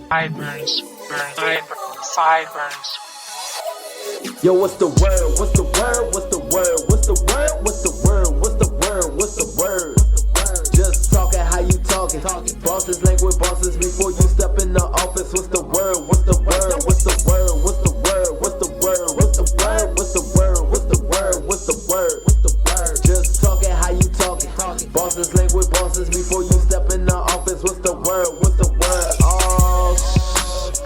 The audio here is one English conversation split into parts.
Sideburns, sideburns. Yo, what's the word? What's the word? What's the word? What's the word? What's the word? What's the word? What's the word? Just talking how you talking. Bosses language bosses before you step in the office. What's the word? What's the word? What's the word? What's the word? What's the word? What's the word? What's the word? What's the word? What's the word? What's the word? Just talking how you talking. Bosses language bosses before you step in the office. What's the word? What's the word? Oh,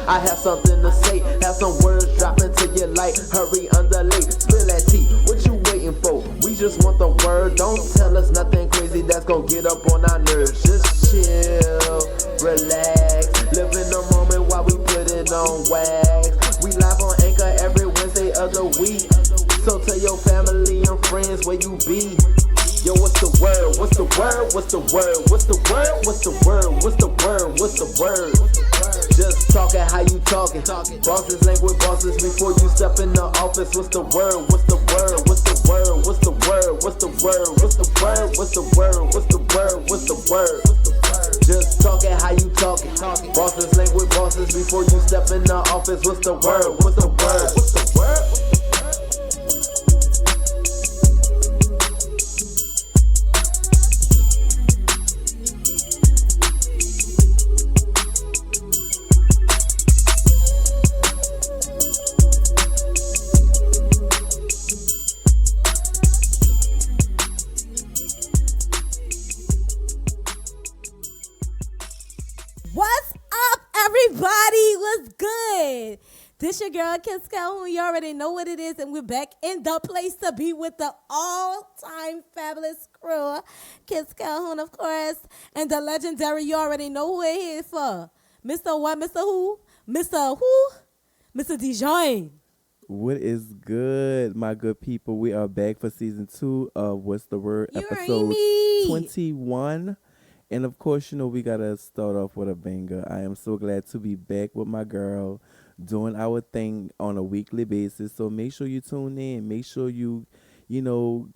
I have something to say. Have some words dropping to your light. Hurry, underlay, spill that tea. What you waiting for? We just want the word. Don't tell us nothing crazy that's gonna get up on our nerves. Just chill, relax, live in the moment while we put it on wax. We live on Anchor every Wednesday of the week. So tell your family and friends where you be. Yo, what's the word? What's the word? What's the word? What's the word? What's the word? What's the word? What's the word? Just talking how you talking. Bosses language bosses before you step in the office. What's the word? What's the word? What's the word? What's the word? What's the word? What's the word? What's the word? What's the word? What's the word? Just talking how you talking. Bosses language bosses before you step in the office. What's the word? What's the word? What's the word? This your girl, Kiss Calhoun. You already know what it is, and we're back in the place to be with the all-time fabulous crew. Kiss Calhoun, of course, and the legendary, you already know who we're here for. Mr. What, Mr. Who? Mr. Who? Mr. Dijon. What is good, my good people? We are back for season 2 of What's the Word, episode 21. And of course, you know, we got to start off with a banger. I am so glad to be back with my girl, doing our thing on a weekly basis. So make sure you tune in. Make sure you know,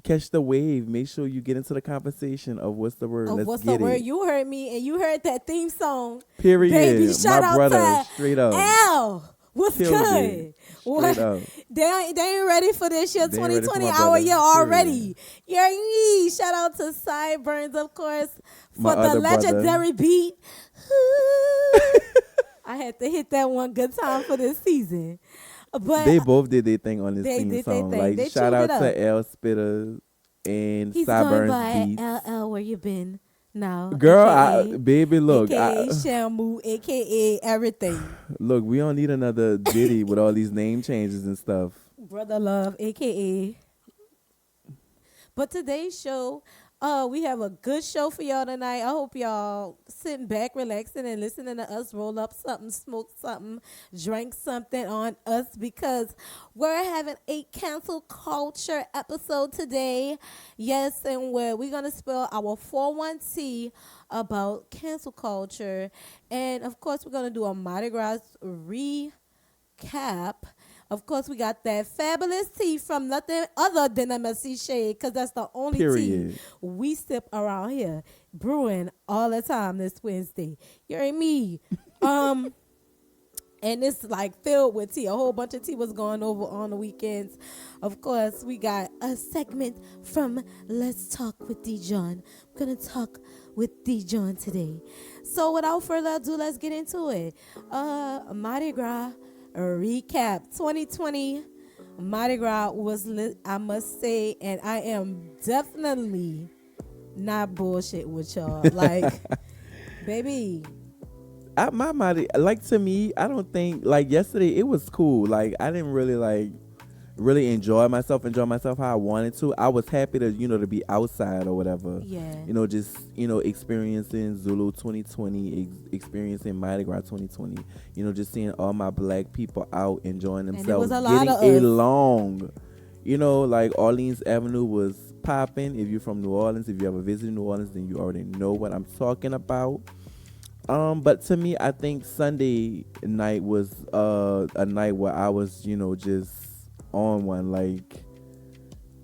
catch the wave. Make sure you get into the conversation of What's the Word. Let's What's get the Word? it. You heard me, and you heard that theme song. Period. Baby, shout my out brother, to straight up. L. What's Killed good? It. What? Up. They ain't ready for this year, They ain't ready 2020 for my hour brother. year already. Yeah, shout out to Sideburns, of course, My for the other legendary beat. I had to hit that one good time for this season. But They both did their thing on this they theme did song. their thing. Like, They shout out chewed it to up. L Spitter and He's going Sideburns by Beats. LL, where you been now? Girl, baby, look. AKA Shamu, AKA everything. Look, we don't need another Diddy with all these name changes and stuff. Brother Love, AKA. But today's show, we have a good show for y'all tonight. I hope y'all sitting back, relaxing, and listening to us roll up something, smoke something, drink something on us, because we're having a cancel culture episode today. Yes, and we're going to spill our 4-1-T about cancel culture. And, of course, we're going to do a Mardi Gras recap. Of course, we got that fabulous tea from nothing other than MSC Shade, because that's the only tea we sip around here, brewing all the time this Wednesday. You hear me? And it's like filled with tea. A whole bunch of tea was going over on the weekends. Of course, we got a segment from Let's Talk with Dijon. I'm going to talk with Dijon today. So without further ado, let's get into it. Mardi Gras recap 2020. Mardi Gras was lit, I must say, and I am definitely not bullshit with y'all. Like, baby, My Mardi, like, to me, I don't think, like, yesterday it was cool. Like, I didn't really enjoy myself how I wanted to. I was happy to, to be outside or whatever. Yeah. Just, experiencing Zulu 2020, experiencing Mardi Gras 2020. Just seeing all my black people out enjoying themselves, getting along. Like Orleans Avenue was popping. If you're from New Orleans, if you ever visited New Orleans, then you already know what I'm talking about. But to me, I think Sunday night was a night where I was, just on one. Like,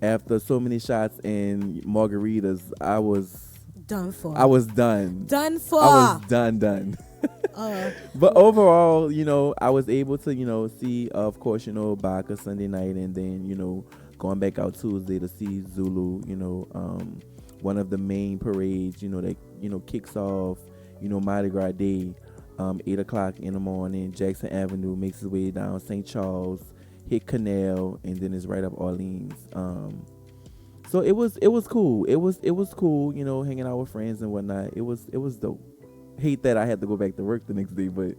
after so many shots and margaritas, I was Done for. I was done. Done for. I was done. But overall, I was able to, see, of course, Baka Sunday night, and then, going back out Tuesday to see Zulu, one of the main parades, that, kicks off, Mardi Gras Day, 8 o'clock in the morning. Jackson Avenue makes its way down St. Charles, hit Canal, and then it's right up Orleans. So it was cool. It was cool, hanging out with friends and whatnot. It was dope. Hate that I had to go back to work the next day, but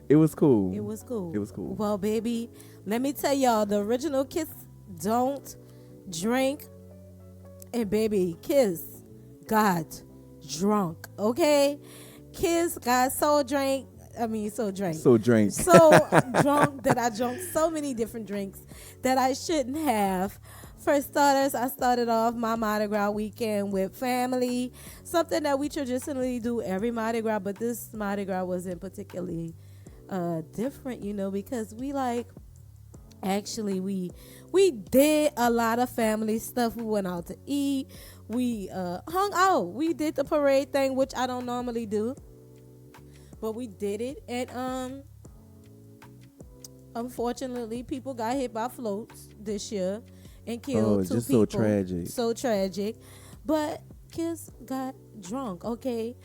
it was cool. It was cool. It was cool. Well, baby, let me tell y'all, the original Kiss don't drink, and baby, Kiss got drunk, okay? Kiss got so drunk that I drank so many different drinks that I shouldn't have. For starters, I started off my Mardi Gras weekend with family, something that we traditionally do every Mardi Gras, but this Mardi Gras wasn't particularly different, because we did a lot of family stuff. We went out to eat. We hung out. We did the parade thing, which I don't normally do, but we did it. And unfortunately, people got hit by floats this year and killed two people. So tragic. But Kiss got drunk, okay?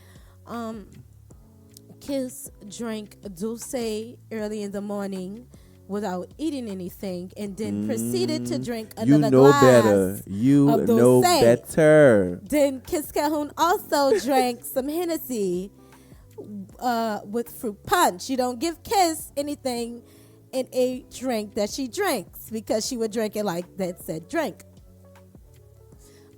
Kiss drank Dulce early in the morning without eating anything, and then proceeded to drink another glass. You know better. Then Kiss Calhoun also drank some Hennessy with fruit punch. You don't give Kiss anything in a drink that she drinks, because she would drink it like that said drink.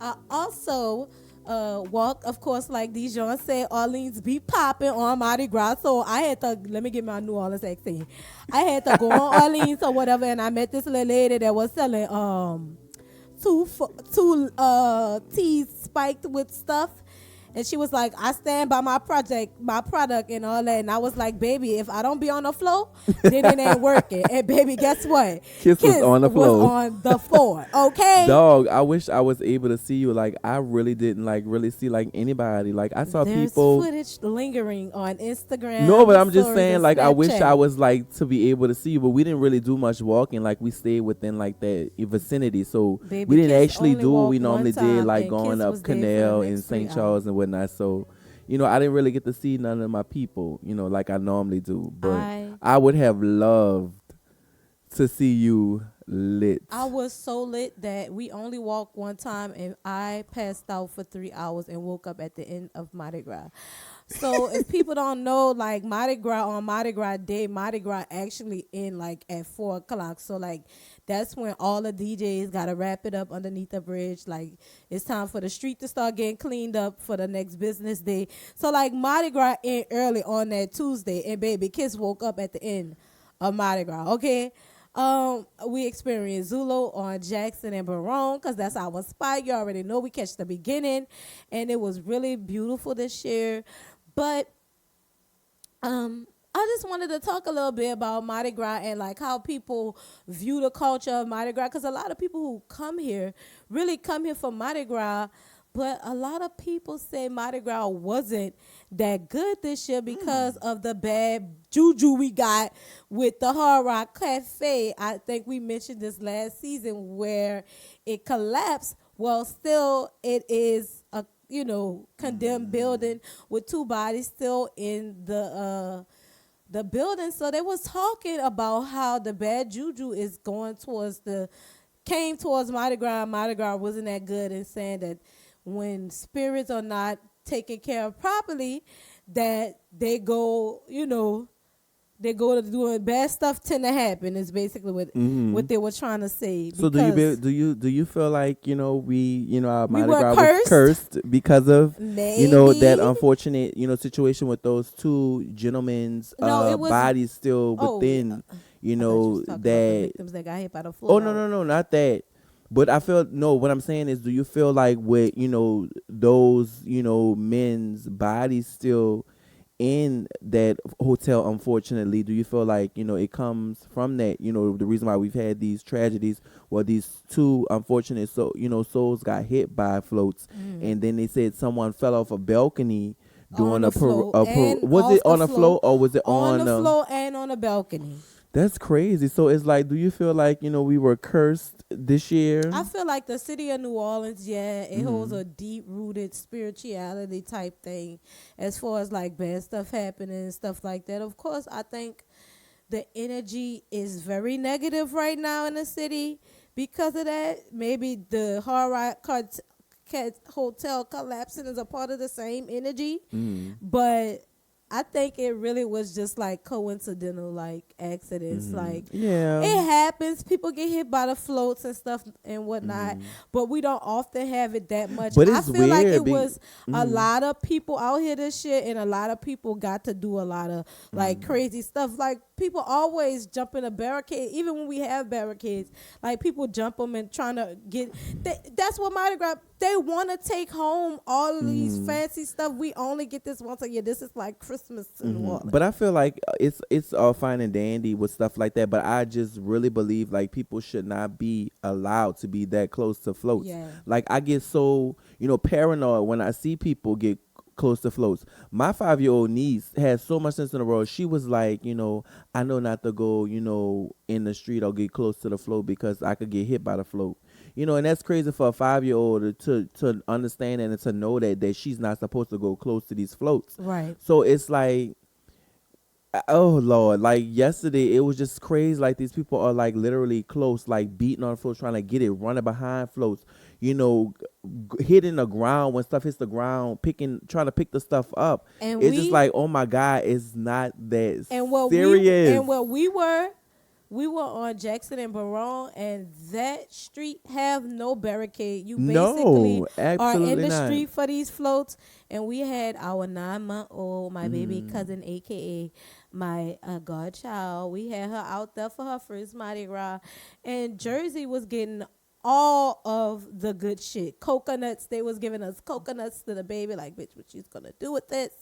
I also walk, of course, like Dijon said, Orleans be popping on Mardi Gras. So I had to, let me get my New Orleans accent. I had to go on Orleans or whatever, and I met this little lady that was selling two teas spiked with stuff. And she was like, I stand by my product and all that. And I was like, baby, if I don't be on the floor, then it ain't working. And baby, guess what? Kiss was on the floor. Was on the floor, okay? Dog, I wish I was able to see you. Like, I really didn't really see anybody. Like, I saw people. There's footage lingering on Instagram. No, but I'm just saying, I wish Snapchat. I was to be able to see you, but we didn't really do much walking. Like, we stayed within that vicinity. So Baby, we didn't Kiss actually only do what walked we normally one time, did, and going Kiss up was there for Canal the and next St. 3 Charles hours. and whatnot. So, I didn't really get to see none of my people, like I normally do. But I would have loved to see you lit. I was so lit that we only walked one time, and I passed out for 3 hours and woke up at the end of Mardi Gras. So if people don't know, Mardi Gras, on Mardi Gras Day, Mardi Gras actually end at 4 o'clock. So that's when all the DJs got to wrap it up underneath the bridge. It's time for the street to start getting cleaned up for the next business day. So Mardi Gras end early on that Tuesday, and baby, Kiss woke up at the end of Mardi Gras, okay? We experienced Zulu on Jackson and Barone, because that's our spot. You already know we catch the beginning, and it was really beautiful this year. But I just wanted to talk a little bit about Mardi Gras and how people view the culture of Mardi Gras, because a lot of people who come here really come here for Mardi Gras, but a lot of people say Mardi Gras wasn't that good this year because of the bad juju we got with the Hard Rock Cafe. I think we mentioned this last season where it collapsed. Well, still it is a condemned building with 2 bodies still in the building. So they was talking about how the bad juju is came towards Mardi Gras. Mardi Gras wasn't that good, and saying that when spirits are not taken care of properly, that they go to doing bad stuff tend to happen. Is basically what they were trying to say. So do you feel like our Mardi Gras cursed? was cursed because of Maybe. that unfortunate situation with those 2 gentlemen's bodies still within that victims that got hit by the floor. Oh no, not that. But I feel what I'm saying is, do you feel like with those men's bodies still in that hotel, unfortunately, do you feel like, it comes from that, the reason why we've had these tragedies, well, these two unfortunate souls got hit by floats, and then they said someone fell off a balcony doing was it on a float or was it on the floor and on a balcony? That's crazy. So it's like, do you feel like, we were cursed this year? I feel like the city of New Orleans, it holds a deep-rooted spirituality type thing as far as like bad stuff happening and stuff like that. Of course, I think the energy is very negative right now in the city because of that. Maybe the hotel collapsing is a part of the same energy, but I think it really was just like coincidental, like accidents. Like, it happens. People get hit by the floats and stuff and whatnot, but we don't often have it that much. But I it's feel like weird it was a lot of people out here this year, and a lot of people got to do a lot of like crazy stuff. Like, people always jump in a barricade, even when we have barricades. Like, people jump them and trying to get. That's what Mardi Gras. They want to take home all of these fancy stuff. We only get this once a year. This is like Christmas in New Orleans. But I feel like it's all fine and dandy with stuff like that. But I just really believe like people should not be allowed to be that close to floats. Yeah. Like, I get so paranoid when I see people get close to floats. My 5-year-old niece has so much sense in the world. She was like, I know not to go, in the street or get close to the float because I could get hit by the float. And that's crazy for a 5-year-old to understand and to know that she's not supposed to go close to these floats. Right. So it's like, oh Lord, like yesterday it was just crazy. Like, these people are like literally close, like beating on floats, trying to get it, running behind floats, hitting the ground when stuff hits the ground, trying to pick the stuff up. And it's just like, oh my God, it's not that serious. We were on Jackson and Baron, and that street have no barricade. You basically are in the street for these floats. And we had our 9-month-old, my baby cousin, a.k.a. my godchild. We had her out there for her first Mardi Gras. And Jersey was getting all of the good shit. Coconuts. They was giving us coconuts to the baby. Like, bitch, what she's going to do with this?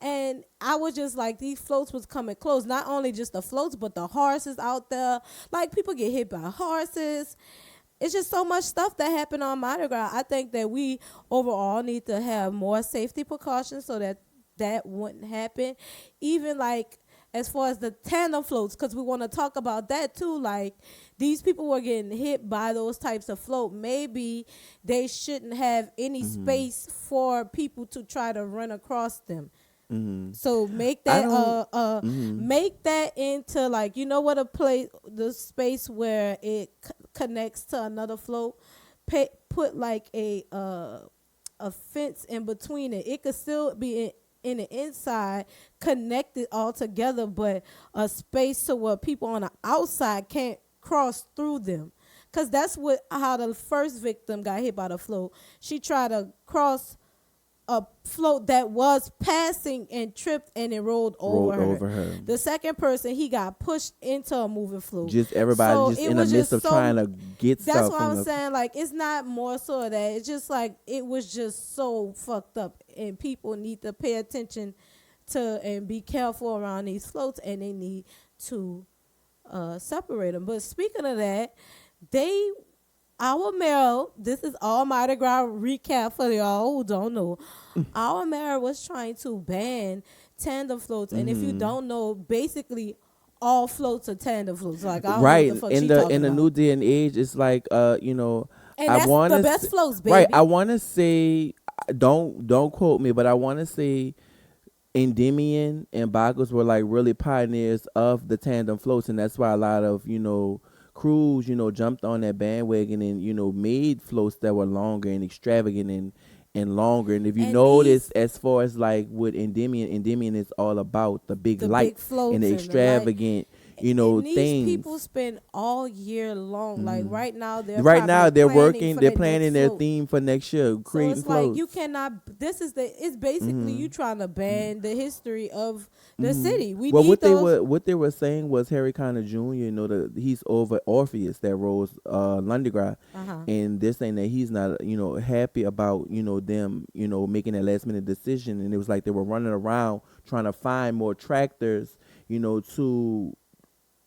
And I was just like, these floats was coming close. Not only just the floats, but the horses out there. Like, people get hit by horses. It's just so much stuff that happened on Mardi Gras. I think that we overall need to have more safety precautions so that wouldn't happen. Even like as far as the tandem floats, because we want to talk about that too. Like, these people were getting hit by those types of float. Maybe they shouldn't have any space for people to try to run across them. So make that make that into like, what the space where it connects to another float. Put like a fence in between it. It could still be in the inside, connected all together, but a space so where people on the outside can't cross through them. Cause that's how the first victim got hit by the float. She tried to cross a float that was passing and tripped and it rolled over her. The second person, he got pushed into a moving float. Just everybody in the midst of trying to get stuff. That's what I'm saying. Like, it's not more so that it's just like it was just so fucked up, and people need to pay attention to and be careful around these floats, and they need to separate them. But speaking of that, our mayor, this is all Mardi Gras recap for y'all who don't know. Our mayor was trying to ban tandem floats, and if you don't know, basically all floats are tandem floats. Like, I don't know what the fuck in the new day and age, it's like and that's the best floats, baby. Right, I want to say, don't quote me, but I want to say Endymion and Boggles were like really pioneers of the tandem floats, and that's why a lot of crews, jumped on that bandwagon and, made floats that were longer and extravagant and longer. And if you notice, as far as like with Endymion is all about the big lights and the extravagant, And these things. people spend all year long. Like right now, they're working. They're planning their float. theme for next year. Creating So it's floats. like you cannot. It's basically you trying to ban the history of the city. We Well, need those. what they were saying was Harry Connick Jr. He's over Orpheus that rolls Londongrad, and they're saying that he's not happy about them making that last minute decision, and it was like they were running around trying to find more tractors to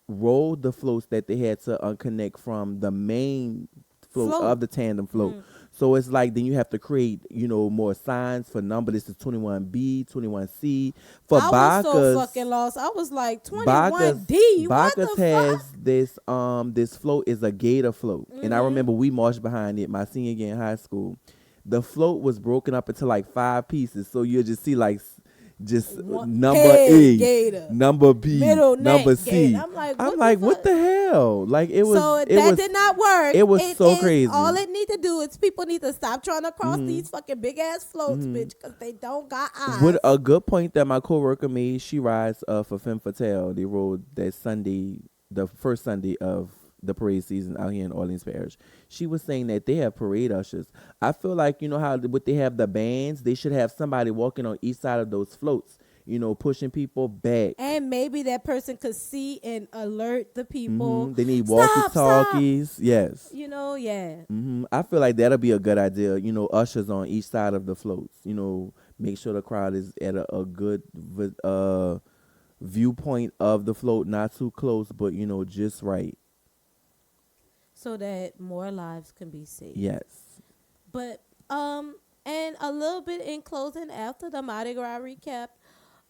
roll the floats that they had to unconnect from the main float of the tandem float. So it's like then you have to create, more signs for number. This is 21B, 21C. For Bacchus, I was so fucking lost. I was like 21D. What the has fuck? this float is a gator float, and I remember we marched behind it my senior year in high school. The float was broken up into like 5 pieces, so you'll just see like just number A, gator, number B, middle number C. Gator. I'm like, what the hell? Like it was. So that did not work. It was so crazy. All it need to do is people need to stop trying to cross these fucking big ass floats, bitch, because they don't got eyes. With a good point that my coworker made, she rides for Femme Fatale. They rode that Sunday, the first Sunday of the parade season out here in Orleans Parish. She was saying that they have parade ushers. I feel like how what they have the bands, they should have somebody walking on each side of those floats, pushing people back. And maybe that person could see and alert the people. They need walkie-talkies. Yes. Yeah. I feel like that'll be a good idea. Ushers on each side of the floats. Make sure the crowd is at a good viewpoint of the float, not too close, but just right. So that more lives can be saved. Yes. But and a little bit in closing after the Mardi Gras recap,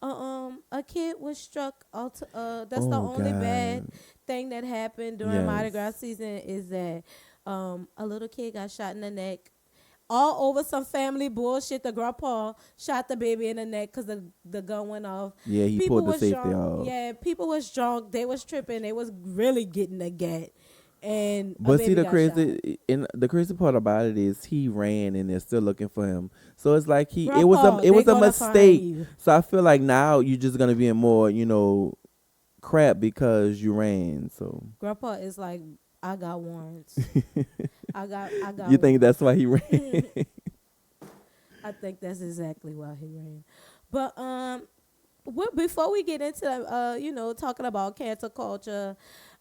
a kid was struck. That's the only bad thing that happened during Mardi Gras season is that a little kid got shot in the neck. All over some family bullshit. The grandpa shot the baby in the neck because the gun went off. Yeah, he pulled the safety off. Yeah, people was drunk. They was tripping. They was really getting a gat. But see, the crazy part about it is he ran and they're still looking for him. So it's like it was a mistake. So I feel like now you're just gonna be in more crap because you ran. So Grandpa is like, I got warrants. I got. You think that's why he ran? I think that's exactly why he ran. But before we get into talking about cancel culture.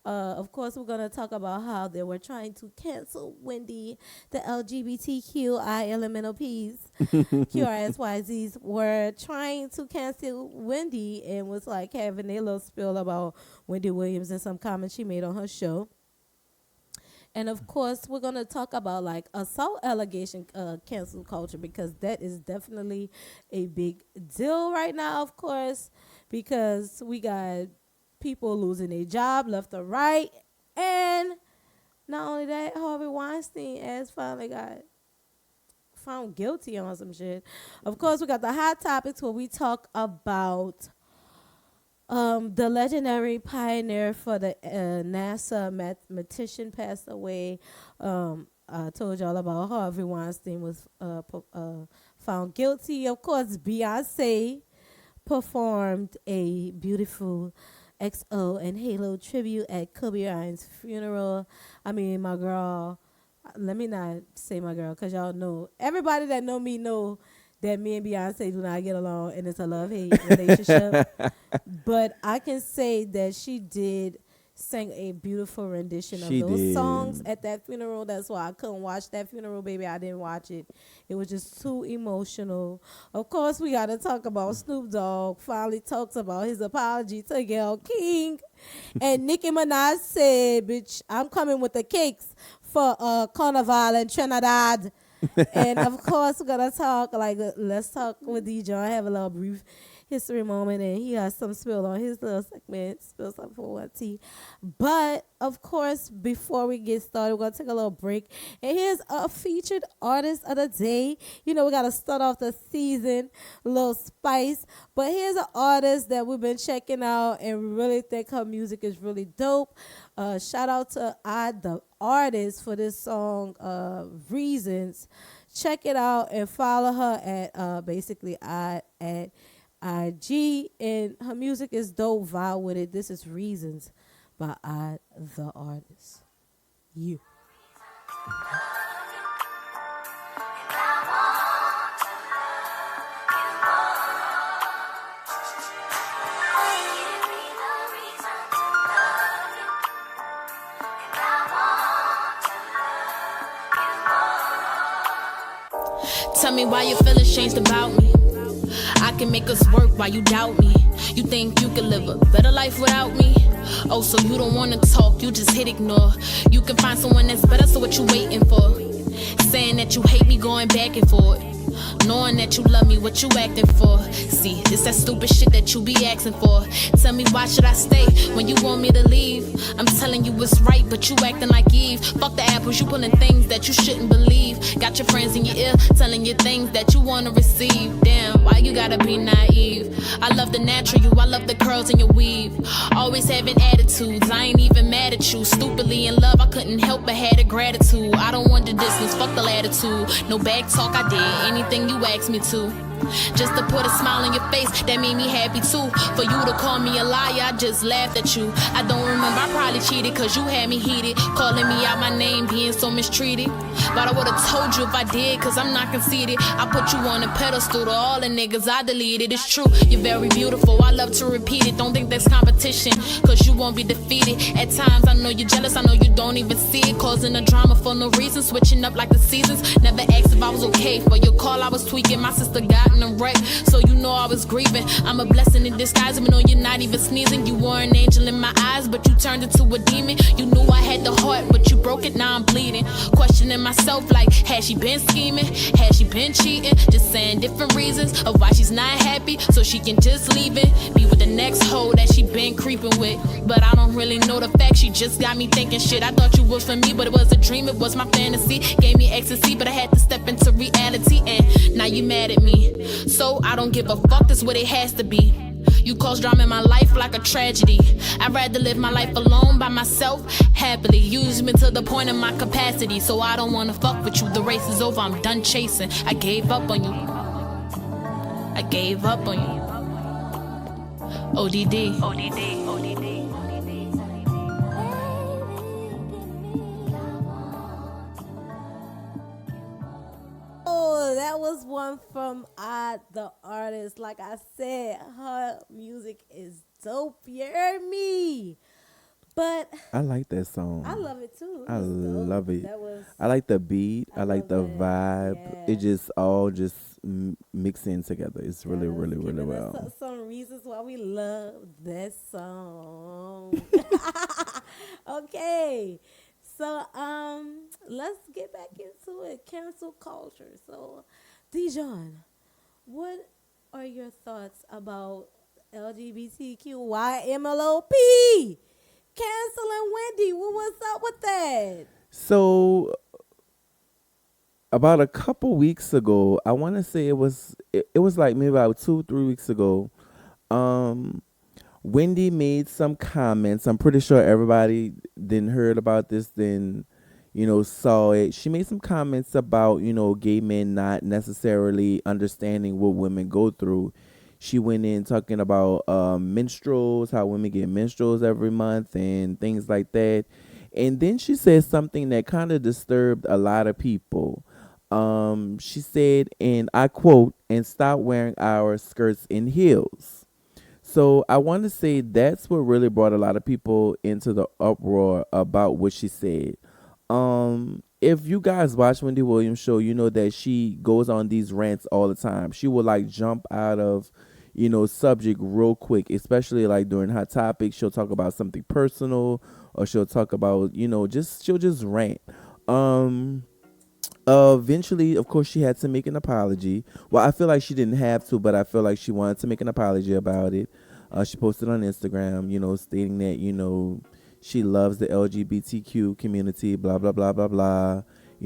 Of course, we're going to talk about how they were trying to cancel Wendy. The LGBTQI elemental Ps, QRSYZs, were trying to cancel Wendy and was like having a little spill about Wendy Williams and some comments she made on her show. And, of course, we're going to talk about, like, assault allegation cancel culture because that is definitely a big deal right now, of course, because we got people losing their job left or right. And not only that, Harvey Weinstein has finally got found guilty on some shit. Of course, we got the hot topics where we talk about the legendary pioneer for the NASA mathematician passed away. I told y'all about Harvey Weinstein was found guilty. Of course, Beyonce performed a beautiful XO and Halo tribute at Kobe Bryant's funeral. I mean, my girl, let me not say my girl because y'all know, everybody that know me know that me and Beyonce do not get along and it's a love-hate relationship. But I can say that she did sing a beautiful rendition of those songs at that funeral. That's why I couldn't watch that funeral, baby. I didn't watch it. It was just too emotional. Of course, we got to talk about Snopp Dogg finally talks about his apology to Gail King. And Nicki Minaj said, bitch, I'm coming with the cakes for Carnival in Trinidad. And, of course, we're going to talk, let's talk with D-John, have a little brief history moment, and he has some spill on his little segment, spill something for one tea. But of course, before we get started, we're gonna take a little break. And here's a featured artist of the day. We gotta start off the season, a little spice. But here's an artist that we've been checking out and we really think her music is really dope. Shout out to the artist for this song, Reasons. Check it out and follow her at basically at IG, and her music is dope. Vibe with it. This is Reasons. by I the Artist. You. Tell me why your feelings changed about me. I can make us work while you doubt me. You think you can live a better life without me? Oh, so you don't wanna talk, you just hit ignore. You can find someone that's better, so what you waiting for? Saying that you hate me, going back and forth. Knowing that you love me, what you acting for? See, it's that stupid shit that you be asking for. Tell me why should I stay when you want me to leave? I'm telling you it's right, but you acting like Eve. Fuck the apples, you pulling things that you shouldn't believe. Got your friends in your ear, telling you things that you wanna receive. Damn, why you gotta be naive? I love the natural you, I love the curls in your weave. Always having attitudes, I ain't even mad at you. Stupidly in love, I couldn't help but had a gratitude. I don't want the distance, fuck the latitude. No back talk, I did anything you asked me to. Just to put a smile on your face, that made me happy too. For you to call me a liar, I just laughed at you. I don't remember, I probably cheated, cause you had me heated. Calling me out my name, being so mistreated. But I would've told you if I did, cause I'm not conceited. I put you on a pedestal to all the niggas I deleted. It's true, you're very beautiful, I love to repeat it. Don't think that's competition, cause you won't be defeated. At times I know you're jealous, I know you don't even see it. Causing a drama for no reason, switching up like the seasons. Never asked if I was okay, for your call I was tweaking. My sister got in a wreck, so you know I was grieving. I'm a blessing in disguise, even though you're not even sneezing. You were an angel in my eyes, but you turned into a demon. You knew I had the heart, but you broke it, now I'm bleeding. Questioning myself like, had she been scheming? Had she been cheating? Just saying different reasons of why she's not happy, so she can just leave it. Be with the next hoe that she been creeping with. But I don't really know the facts, she just got me thinking shit. I thought you was for me, but it was a dream, it was my fantasy. Gave me ecstasy, but I had to step into reality. And now you mad at me, so I don't give a fuck, that's what it has to be. You cause drama in my life like a tragedy. I'd rather live my life alone by myself, happily. Use me to the point of my capacity, so I don't wanna fuck with you. The race is over, I'm done chasing. I gave up on you. I gave up on you. ODD. ODD. ODD. Oh, that was one from I the Artist. Like I said, her music is dope. You heard me. But I like that song. I love it too. I love it. That was, I like the beat. I like the love vibe. Yeah. It just all just mix in together. It's really, Yes, really, really giving well. us some reasons why we love that song. Okay. So let's get back into it. Cancel culture. So Dijon, what are your thoughts about LGBTQYMLOP? Canceling Wendy. What's up with that? So about a couple weeks ago, I want to say it was like maybe about 2-3 weeks ago. Wendy made some comments. I'm pretty sure everybody didn't heard about this, then saw it. She made some comments about gay men not necessarily understanding what women go through. She went in talking about menstruals, how women get menstruals every month and things like that. And then she said something that kind of disturbed a lot of people. She said, and I quote, "and stop wearing our skirts in heels." So I want to say that's what really brought a lot of people into the uproar about what she said. If you guys watch Wendy Williams' show, you know that she goes on these rants all the time. She will like jump out of, subject real quick, especially like during Hot Topics. She'll talk about something personal, or she'll talk about, she'll just rant. Eventually, of course, she had to make an apology. Well, I feel like she didn't have to, but I feel like she wanted to make an apology about it. She posted on Instagram, stating that, she loves the LGBTQ community, blah, blah, blah, blah, blah.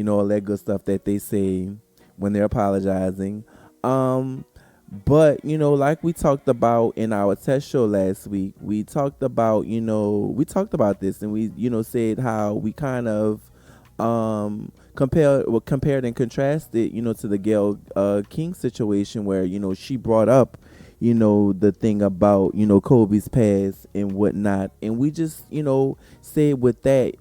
All that good stuff that they say when they're apologizing. But, like we talked about in our test show last week, we talked about this, and we, said how we kind of compared and contrasted, to the Gail King situation where, she brought up, the thing about, Kobe's past and whatnot. And we just, said with that,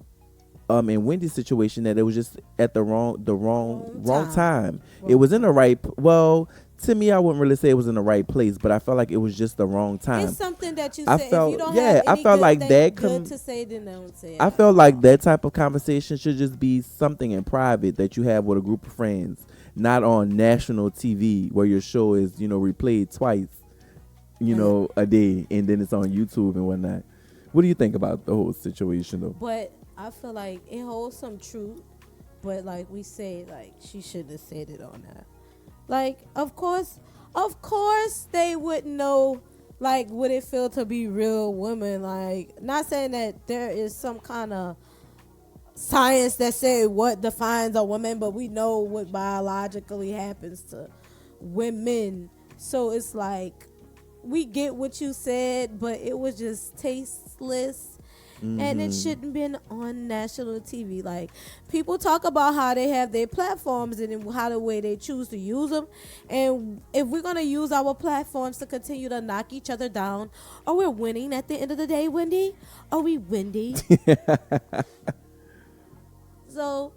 in Wendy's situation, that it was just at the wrong time. It was in the right, to me, I wouldn't really say it was in the right place, but I felt like it was just the wrong time. It's something that you I say. felt, if you don't yeah, have any I felt like that. good to say, then don't say it. I felt like that type of conversation should just be something in private that you have with a group of friends, not on national TV where your show is, replayed twice, a day, and then it's on YouTube and whatnot. What do you think about the whole situation, though? But I feel like it holds some truth. But like we say, like she shouldn't have said it on that. Like, of course, they wouldn't know, like, what it feel to be real women. Like, not saying that there is some kind of science that say what defines a woman, but we know what biologically happens to women. So it's like, we get what you said, but it was just tasteless. And it shouldn't been on national TV. Like, people talk about how they have their platforms and how the way they choose to use them. And if we're going to use our platforms to continue to knock each other down, are we winning at the end of the day, Wendy? Are we Wendy? So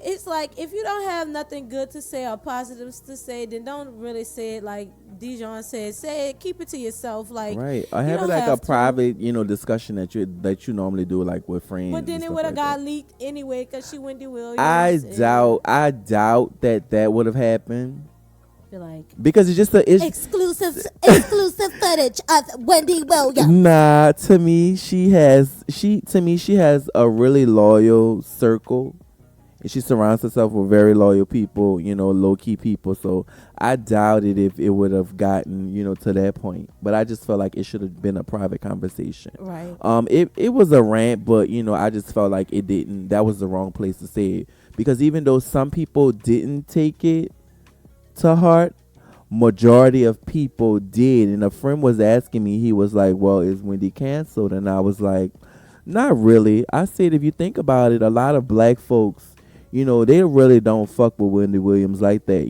it's like, if you don't have nothing good to say or positives to say, then don't really say it like Dijon said. Say it, keep it to yourself. Like, right, or have it like a private, discussion that you normally do, like with friends. But then it would have got leaked anyway because she Wendy Williams. I doubt that would have happened. Like, because it's just exclusive footage of Wendy Williams. Nah, to me she has a really loyal circle. And she surrounds herself with very loyal people, low-key people. So I doubted if it would have gotten, to that point. But I just felt like it should have been a private conversation. Right. It was a rant, but, I just felt like it didn't. That was the wrong place to say it. Because even though some people didn't take it to heart, majority of people did. And a friend was asking me, he was like, well, is Wendy canceled? And I was like, not really. I said, if you think about it, a lot of black folks, they really don't fuck with Wendy Williams like that.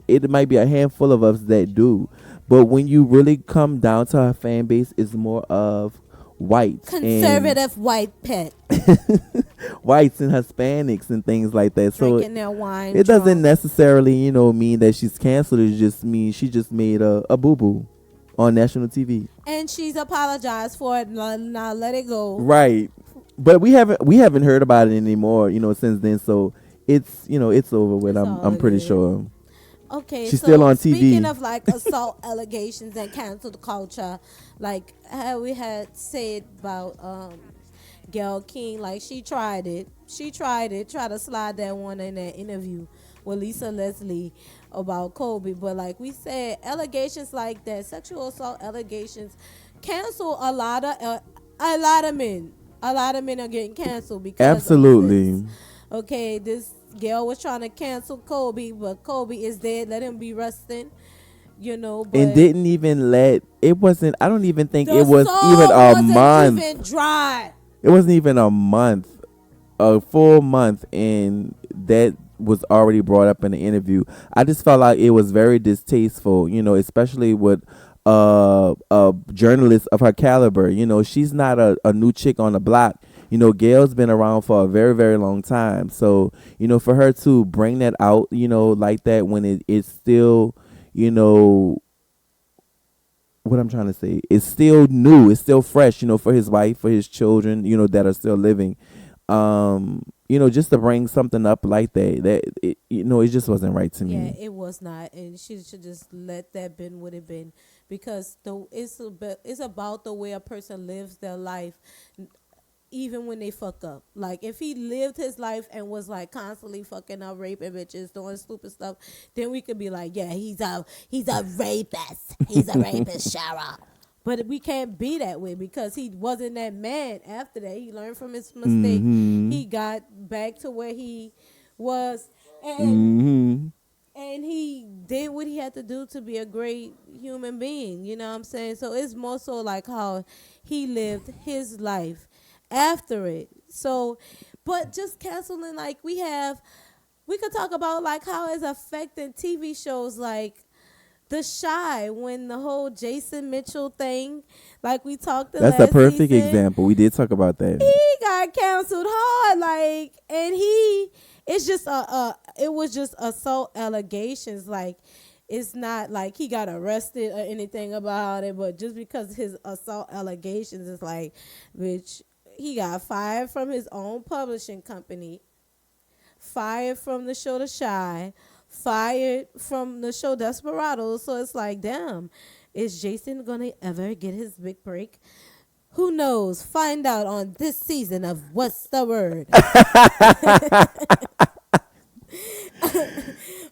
It might be a handful of us that do. But when you really come down to her fan base, it's more of whites. Conservative white pet. Whites and Hispanics and things like that. Drinking so their wine. It doesn't necessarily, mean that she's canceled. It just means she just made a boo-boo on national TV. And she's apologized for it. Now let it go. Right. But we haven't heard about it anymore, since then. So it's it's over with. I'm pretty sure. Okay, she's still on TV. Speaking of like assault allegations and canceled culture, like how we had said about Gail King, like she tried to slide that one in that interview with Lisa Leslie about Kobe. But like we said, allegations like that, sexual assault allegations, cancel a lot of men. A lot of men are getting canceled because absolutely. Of this. Okay, this Gail was trying to cancel Kobe, but Kobe is dead. Let him be resting. But and didn't even let it wasn't. I don't even think it was even a month. Even dry. It wasn't even a month, a full month, and that was already brought up in the interview. I just felt like it was very distasteful. Especially with a journalist of her caliber. She's not a new chick on the block. Gail's been around for a very, very long time. So, for her to bring that out, like that when it's still, what I'm trying to say, it's still new, it's still fresh, for his wife, for his children, that are still living. Just to bring something up like that it just wasn't right to me. Yeah, it was not, and she should just let that been what it been, because it's about the way a person lives their life, even when they fuck up. Like if he lived his life and was like constantly fucking up, raping bitches, doing stupid stuff, then we could be like, yeah, he's a rapist, he's a rapist, Shara. But we can't be that way because he wasn't that man after that. He learned from his mistake. Mm-hmm. He got back to where he was. And he did what he had to do to be a great human being. You know what I'm saying? So it's more so like how he lived his life after it. So, but just canceling, like we could talk about like how it's affecting TV shows like The Shy, when the whole Jason Mitchell thing, like we talked That's last a perfect season, example. We did talk about that. he got canceled hard, like, and it's just it was just assault allegations, like. It's not like he got arrested or anything about it, but just because his assault allegations is like, which he got fired from his own publishing company, fired from the show The Shy, fired from the show Desperados. So it's like, damn, is Jason gonna ever get his big break? Who knows? Find out on this season of What's the Word.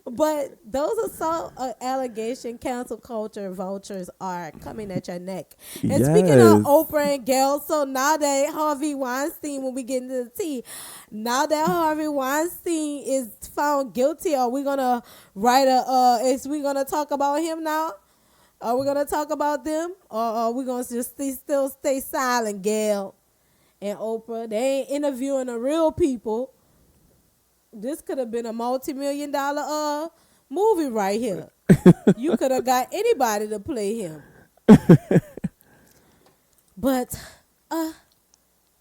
But those assault allegation cancel culture vultures are coming at your neck. And speaking of Oprah and Gail, so now that Harvey Weinstein, when we get into the tea, now that Harvey Weinstein is found guilty, are we gonna write is we gonna talk about him now? Are we gonna talk about them, or are we gonna just still stay silent, Gail and Oprah? They ain't interviewing the real people. This could have been a multi-million-dollar movie right here. You could have got anybody to play him. But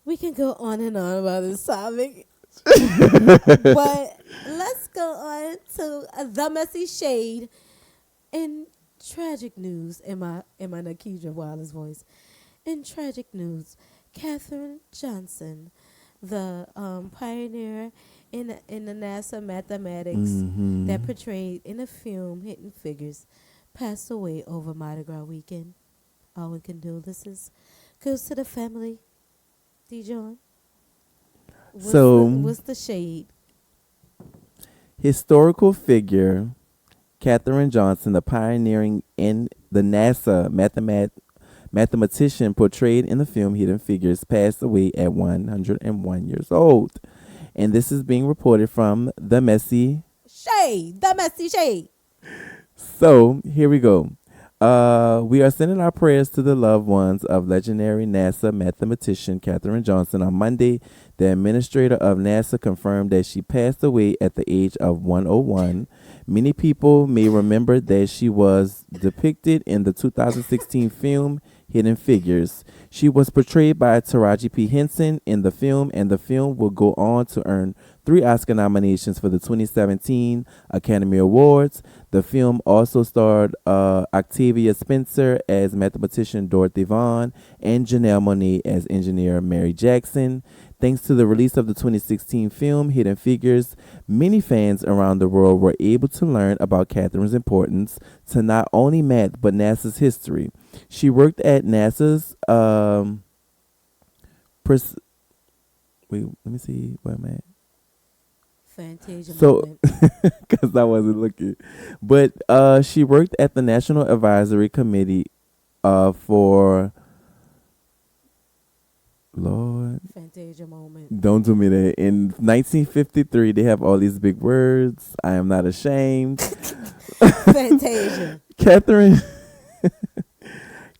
we can go on and on about this topic. But let's go on to the messy shade and tragic news in my Nikija Wallace voice. In tragic news, Katherine Johnson, the pioneer in the NASA mathematics that portrayed in the film Hidden Figures, passed away over Mardi Gras weekend. All we can do, goes to the family. Dijon, what's the shade? Historical figure Katherine Johnson, the pioneering in the NASA mathematician portrayed in the film Hidden Figures, passed away at 101 years old. And this is being reported from The Messy Shade. The Messy Shade. So, here we go. We are sending our prayers to the loved ones of legendary NASA mathematician Katherine Johnson. On Monday, the administrator of NASA confirmed that she passed away at the age of 101. Many people may remember that she was depicted in the 2016 film Hidden Figures. She was portrayed by Taraji P. Henson in the film, and the film will go on to earn 3 Oscar nominations for the 2017 Academy Awards. The film also starred Octavia Spencer as mathematician Dorothy Vaughan and Janelle Monáe as engineer Mary Jackson. Thanks to the release of the 2016 film Hidden Figures, many fans around the world were able to learn about Katherine's importance to not only math but NASA's history. She worked at NASA's wait, let me see where I'm at. Fantasia. So, because I wasn't looking, but she worked at the National Advisory Committee for. Lord. Fantasia moment. Don't do me that. In 1953, they have all these big words. I am not ashamed. Fantasia.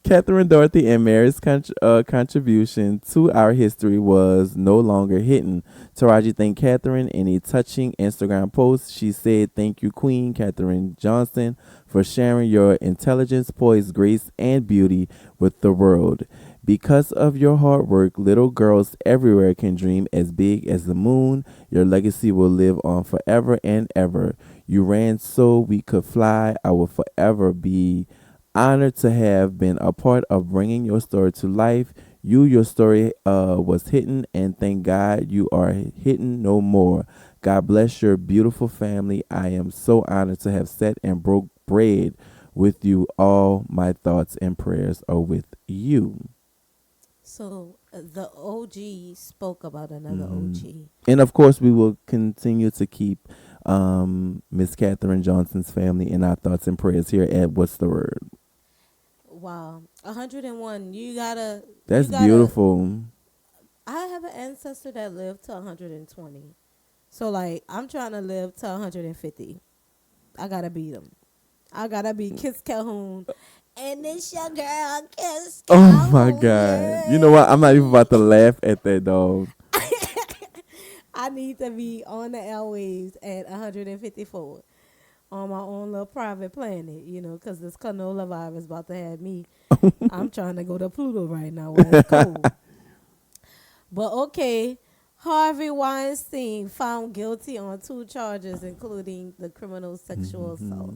Catherine, Dorothy, and Mary's contribution to our history was no longer hidden. Taraji thanked Catherine in a touching Instagram post. She said, "Thank you, Queen Katherine Johnson, for sharing your intelligence, poise, grace, and beauty with the world. Because of your hard work, little girls everywhere can dream as big as the moon. Your legacy will live on forever and ever. You ran so we could fly. I will forever be honored to have been a part of bringing your story to life. Your story was hidden, and thank God you are hidden no more. God bless your beautiful family. I am so honored to have sat and broke bread with you. All my thoughts and prayers are with you." So the OG spoke about another OG. And of course, we will continue to keep Miss Katherine Johnson's family in our thoughts and prayers here at What's the Word. Wow. 101. You gotta. That's beautiful. I have an ancestor that lived to 120. So, like, I'm trying to live to 150. I gotta beat him. I gotta be Kiss Calhoun. And it's your girl, Kiss Calhoun. Oh, my God. You know what? I'm not even about to laugh at that, dog. I need to be on the airwaves at 154. on my own little private planet, because this canola virus about to have me. I'm trying to go to Pluto right now when it's cold. But okay, Harvey Weinstein found guilty on 2 charges, including the criminal sexual assault.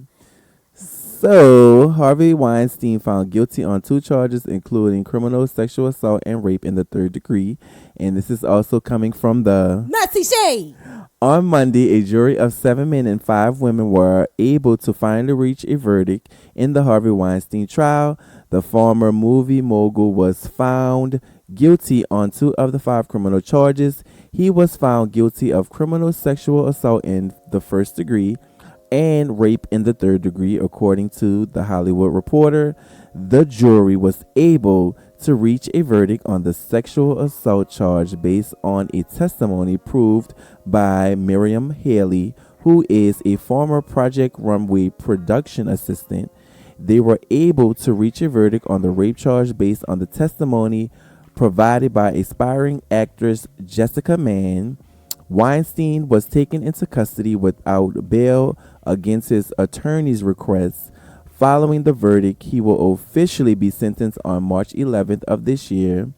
So, Harvey Weinstein found guilty on 2 charges, including criminal sexual assault and rape in the 3rd degree. And this is also coming from the Messy Shade. On Monday, a jury of 7 men and 5 women were able to finally reach a verdict in the Harvey Weinstein trial. The former movie mogul was found guilty on 2 of the 5 criminal charges. He was found guilty of criminal sexual assault in the 1st degree and rape in the 3rd degree, according to The Hollywood Reporter. The jury was able to reach a verdict on the sexual assault charge based on a testimony proved by Miriam Haley, who is a former Project Runway production assistant. They were able to reach a verdict on the rape charge based on the testimony provided by aspiring actress Jessica Mann. Weinstein was taken into custody without bail against his attorney's request. Following the verdict, he will officially be sentenced on March 11th of this year.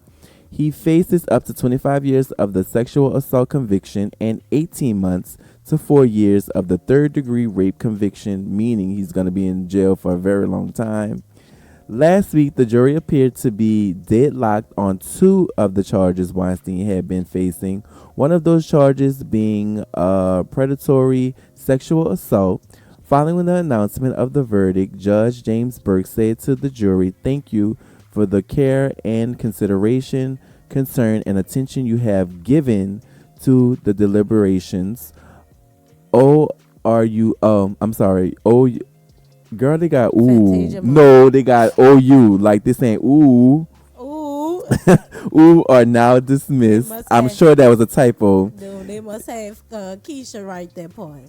He faces up to 25 years of the sexual assault conviction and 18 months to 4 years of the 3rd degree rape conviction, meaning he's going to be in jail for a very long time. Last week, the jury appeared to be deadlocked on 2 of the charges Weinstein had been facing. One of those charges being predatory sexual assault. Following the announcement of the verdict, Judge James Burke said to the jury, "Thank you for the care and consideration, concern, and attention you have given to the deliberations. I'm sorry. Girl, they got ooh. Fantasia No, they got OU. Like this ain't ooh. Ooh. Ooh are now dismissed. I'm sure that was a typo. Dude, they must have Keisha write that part.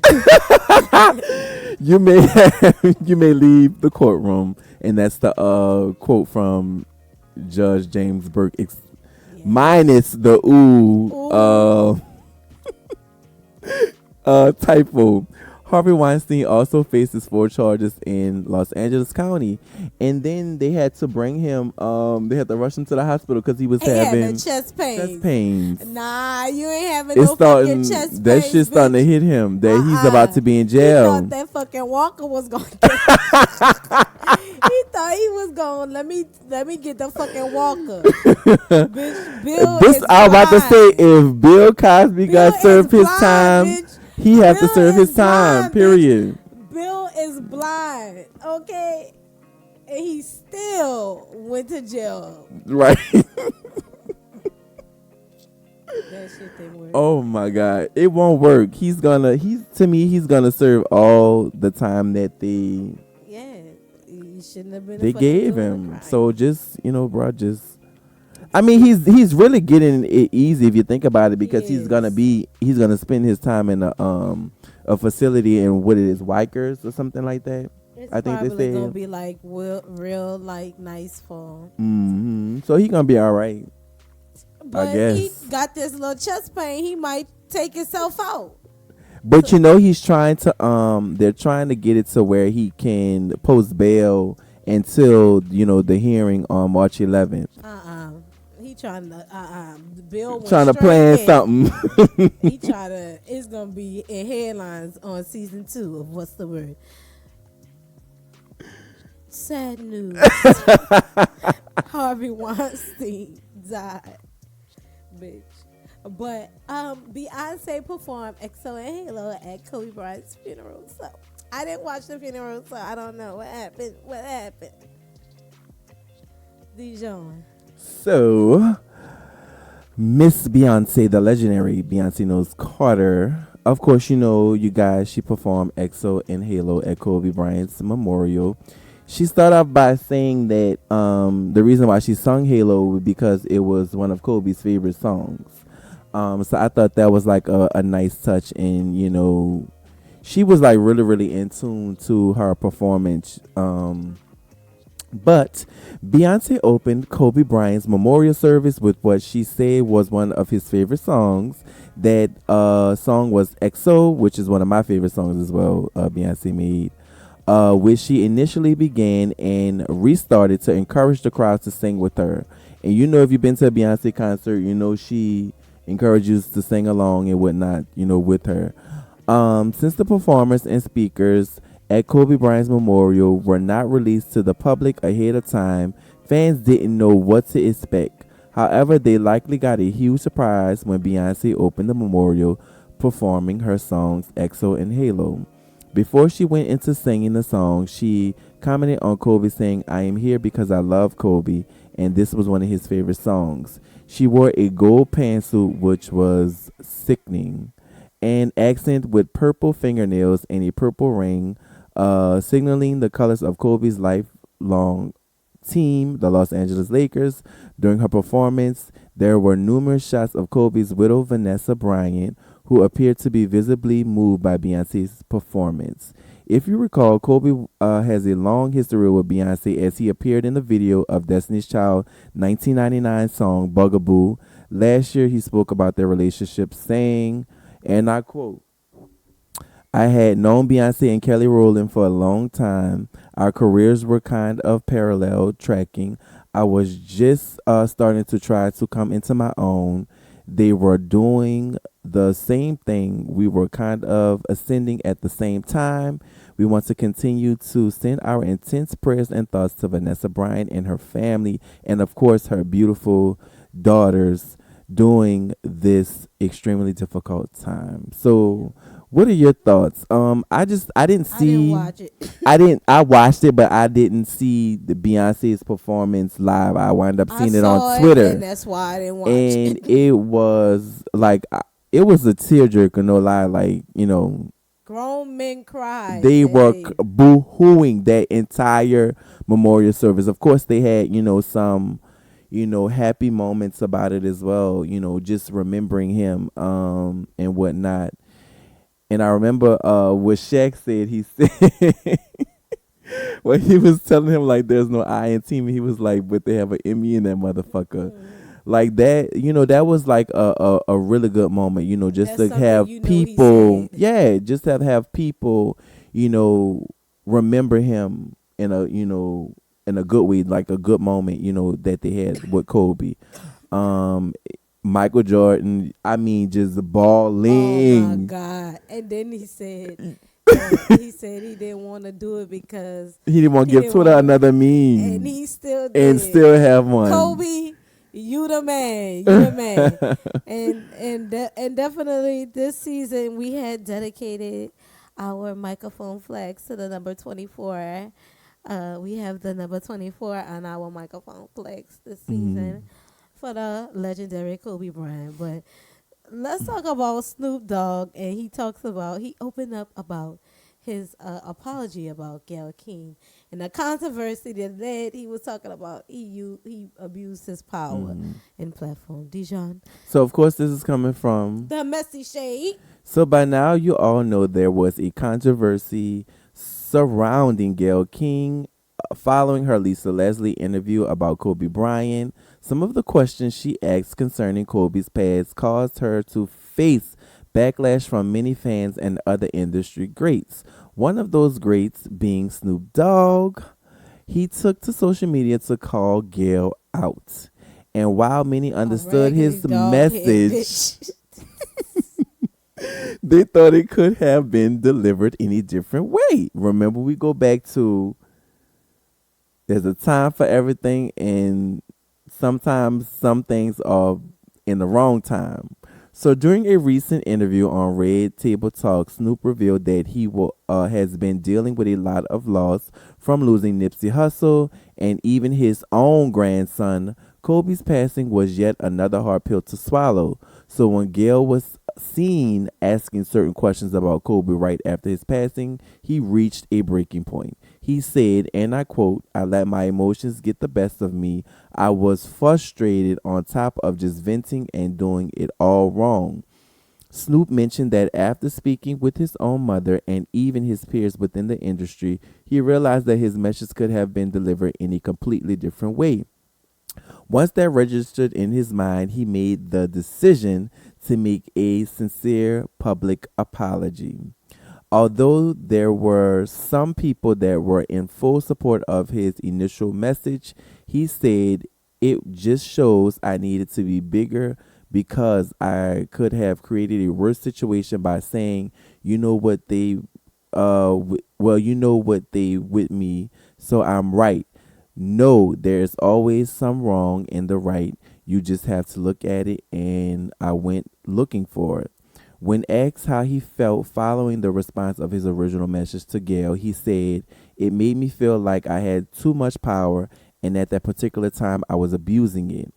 You may leave the courtroom, and that's the quote from Judge James Burke, minus the typo. Harvey Weinstein also faces 4 charges in Los Angeles County, and then they had to bring him. They had to rush him to the hospital because he was having chest pains. Chest pains. Nah, you ain't having no fucking chest pains. That shit's starting to hit him. That he's about to be in jail. He thought that fucking walker was going. He thought he was going. Let me get the fucking walker. Bitch, Bill. I was about to say, if Bill Cosby got served his time. Bitch. He have to serve his time, period. Bill is blind, okay? And he still went to jail. Right. That shit didn't work. Oh my God. It won't work. He's gonna serve all the time that they shouldn't have been. They gave him. So just, bro, I mean, he's really getting it easy if you think about it, because he's gonna spend his time in a facility in what it is, Rikers or something like that. It's I think they probably say gonna be like real like nice for him. Mm-hmm. So he gonna be all right. But I guess he got this little chest pain. He might take himself out. But he's trying to they're trying to get it to where he can post bail until the hearing on March 11th. He trying to Bill trying to plan something. He try to. It's gonna be in headlines on season 2 of What's the Word. Sad news. Harvey Weinstein died, bitch. But Beyonce performed Excellent Halo at Kobe Bryant's funeral. So I didn't watch the funeral, so I don't know what happened. Dijon. So, Miss Beyonce, the legendary Beyonce Knowles Carter, of course, you guys, she performed EXO and Halo at Kobe Bryant's memorial. She started off by saying that the reason why she sung Halo was because it was one of Kobe's favorite songs. So I thought that was like a nice touch, and she was like really, really in tune to her performance. But Beyonce opened Kobe Bryant's memorial service with what she said was one of his favorite songs. That song was EXO, which is one of my favorite songs as well, Beyonce made, which she initially began and restarted to encourage the crowd to sing with her. And you know, if you've been to a Beyonce concert, you know she encourages to sing along and whatnot, you know, with her. Since the performers and speakers at Kobe Bryant's memorial were not released to the public ahead of time, fans didn't know what to expect. However, they likely got a huge surprise when Beyonce opened the memorial performing her songs EXO and Halo. Before she went into singing the song, she commented on Kobe saying, "I am here because I love Kobe," and this was one of his favorite songs. She wore a gold pantsuit, which was sickening, and accent with purple fingernails and a purple ring, signaling the colors of Kobe's lifelong team, the Los Angeles Lakers. During her performance, there were numerous shots of Kobe's widow, Vanessa Bryant, who appeared to be visibly moved by Beyonce's performance. If you recall, Kobe has a long history with Beyonce, as he appeared in the video of Destiny's Child 1999 song Bugaboo. Last year, he spoke about their relationship, saying, and I quote, "I had known Beyonce and Kelly Rowland for a long time. Our careers were kind of parallel tracking. I was just starting to try to come into my own. They were doing the same thing. We were kind of ascending at the same time. We want to continue to send our intense prayers and thoughts to Vanessa Bryant and her family, and of course her beautiful daughters during this extremely difficult time." So what are your thoughts? I didn't see. I didn't watch it. I watched it, but I didn't see the Beyonce's performance live. I wound up seeing it on Twitter, and that's why I didn't watch and it. it was like it was a tearjerker, no lie. Like, you know, Grown men cry. they were boo-hooing that entire memorial service. Of course, they had, you know, some, you know, happy moments about it as well. You know, just remembering him, and whatnot. And I remember what Shaq said. He said when he was telling him like there's no I in team, he was like, but they have an Emmy in that motherfucker. Like that, you know, that was like a really good moment, you know, just That's to have you know people, yeah, just to have people, you know, remember him in a, you know, in a good way, like a good moment, you know, that they had with Kobe. Michael Jordan, I mean, just balling. Oh my God! And then he said, he didn't want to do it because He didn't want to give Twitter another meme, and he still did. and still have one. Kobe, you the man, you the man. and definitely this season we had dedicated our microphone flags to the number 24. We have the number 24 on our microphone flags this season for the legendary Kobe Bryant. But let's talk about Snoop Dogg, and he opened up about his apology about Gail King and the controversy that led. He was talking about he abused his power and platform. Dijon, So of course this is coming from. the messy shade. So by now you all know there was a controversy surrounding Gail King following her Lisa Leslie interview about Kobe Bryant. Some of the questions she asked concerning Kobe's past caused her to face backlash from many fans and other industry greats. One of those greats being Snoop Dogg. He took to social media to call Gail out. And while many understood his message, they thought it could have been delivered any different way. Remember, we go back to there's a time for everything, and sometimes some things are in the wrong time. So during a recent interview on Red Table Talk, Snoop revealed that he has been dealing with a lot of loss from losing Nipsey Hussle and even his own grandson. Kobe's passing was yet another hard pill to swallow. So when Gail was seen asking certain questions about Kobe right after his passing, he reached a breaking point. He said, and I quote, "I let my emotions get the best of me. I was frustrated on top of just venting and doing it all wrong. Snoop mentioned that after speaking with his own mother and even his peers within the industry, he realized that his message could have been delivered in a completely different way. Once that registered in his mind, he made the decision to make a sincere public apology. Although there were some people that were in full support of his initial message, he said it just shows I needed to be bigger because I could have created a worse situation by saying, you know what they, you know what they with me, so I'm right. No, there's always some wrong in the right. You just have to look at it, and I went looking for it. When asked how he felt following the response of his original message to Gail, he said, it made me feel like I had too much power, and at that particular time I was abusing it.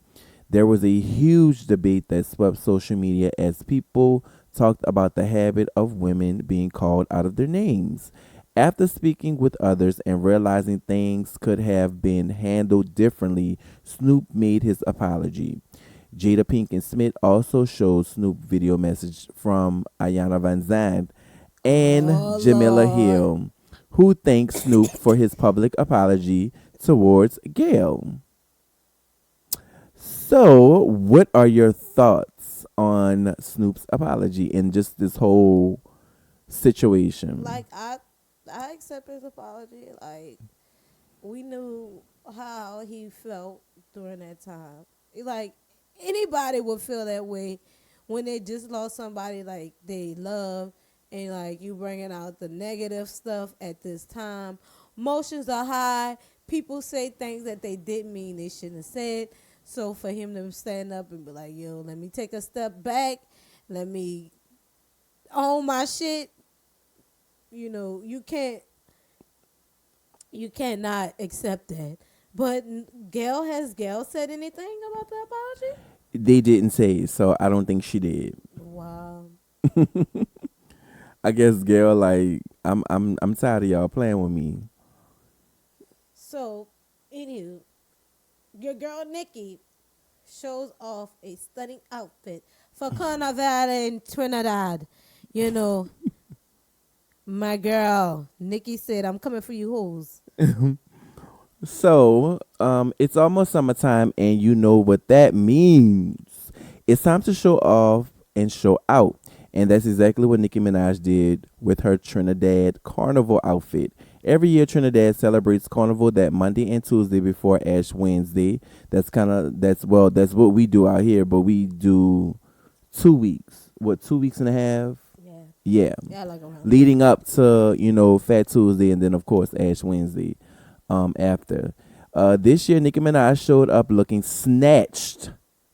There was a huge debate that swept social media as people talked about the habit of women being called out of their names. After speaking with others and realizing things could have been handled differently, Snoop made his apology. Jada Pinkett Smith also showed Snoop video message from Ayana Van Zandt and Jamila Lord. Hill, who thanked Snoop for his public apology towards Gail. So, what are your thoughts on Snoop's apology and just this whole situation? Like I accept his apology. Like we knew how he felt during that time. Like anybody would feel that way when they just lost somebody like they love, and like you bringing out the negative stuff at this time. Emotions are high. People say things that they didn't mean they shouldn't have said. So for him to stand up and be like, yo, let me take a step back. Let me own my shit. You know, you cannot accept that. But has Gail said anything about the apology? They didn't say, so I don't think she did. Wow. I guess Gail, like, I'm tired of y'all playing with me. So, anywho, your girl Nicki shows off a stunning outfit for Carnival in Trinidad. You know, my girl Nicki said, "I'm coming for you, hoes." So, it's almost summertime, and you know what that means. It's time to show off and show out. And that's exactly what Nicki Minaj did with her Trinidad Carnival outfit. Every year, Trinidad celebrates Carnival that Monday and Tuesday before Ash Wednesday. That's what we do out here, but we do 2 weeks. 2 weeks and a half? Yeah. Yeah, like around. Leading up to, Fat Tuesday, and then, of course, Ash Wednesday after. This year, Nicki Minaj showed up looking snatched.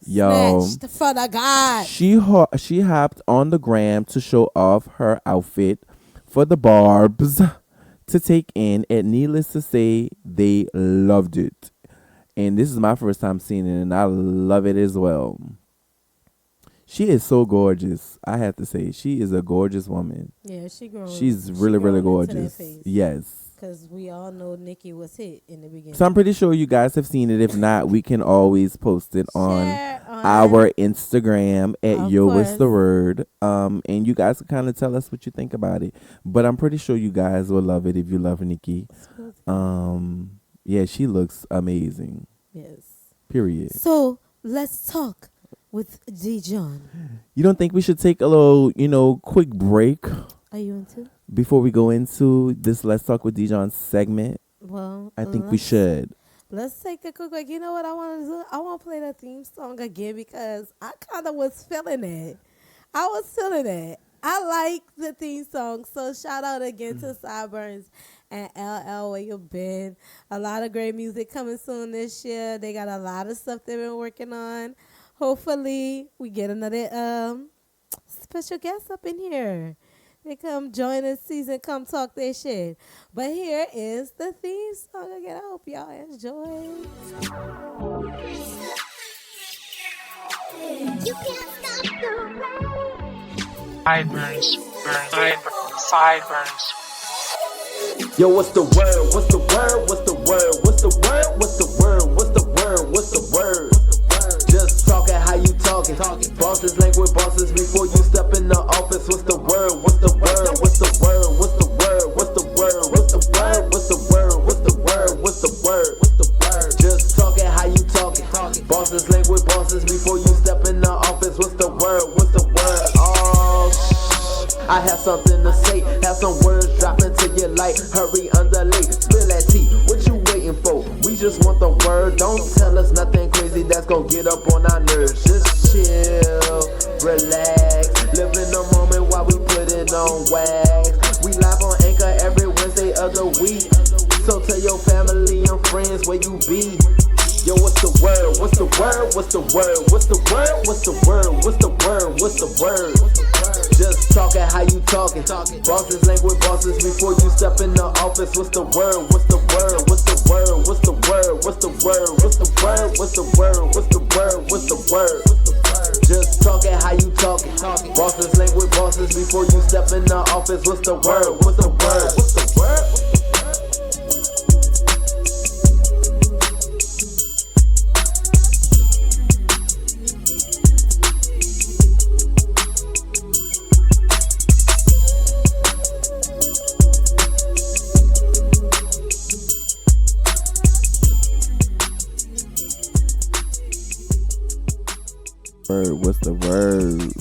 Yo, Snatched for the God. She hopped on the gram to show off her outfit for the Barbs to take in, and needless to say, they loved it. And this is my first time seeing it, and I love it as well. She is so gorgeous. I have to say, she is a gorgeous woman. Yeah, She's really, really gorgeous. Yes. Because we all know Nicki was hit in the beginning. So I'm pretty sure you guys have seen it. If not, we can always post it on our Instagram at WhatsDaWord. And you guys can kind of tell us what you think about it. But I'm pretty sure you guys will love it if you love Nicki. Yeah, she looks amazing. Yes. Period. So let's talk with Dijon. You don't think we should take a little, quick break? Are you into? Before we go into this Let's Talk with Dijon segment? Well, I think we should. Let's take a quick break. You know what I want to do? I want to play the theme song again because I kind of was feeling it. I like the theme song. So shout out again to Sideburns and LL where you been. A lot of great music coming soon this year. They got a lot of stuff they've been working on. Hopefully we get another special guest up in here. They come join this season, come talk their shit. But here is the theme song again. I hope y'all enjoy. You can't stop the Sideburns. Yo, what's the word? What's the word? What's the word? What's the word? What's the word? What's the word? What's the word? Just talking how you talking. Bosses language bosses before you step in the office. What's the word? What's the word? What's the word? What's the word? What's the word? What's the word? What's the word? What's the word? What's the word? What's the word? Just talking how you talking. Bosses language bosses before you step in the office. What's the word? What's the word? Oh, I have something to say. Have some words dropping to your light. Hurry, underlay, spill that tea. What you waiting for? We just want the word. Don't tell us nothing crazy that's gonna get up on our nerves. Just chill, relax, live in the moment while we put it on wax. We live on Anchor every Wednesday of the week. So tell your family and friends where you be. Yo, what's the word? What's the word? What's the word? What's the word? What's the word? What's the word? What's the word? Just talking how you talking. Bosses language bosses before you step in the office. What's the word? What's the word? What's the word? What's the word? What's the word? What's the word? What's the word? What's the word? What's the word? Just talking how you talking. Bosses language bosses before you step in the office. What's the word? What's the word? What's the word? What's the word?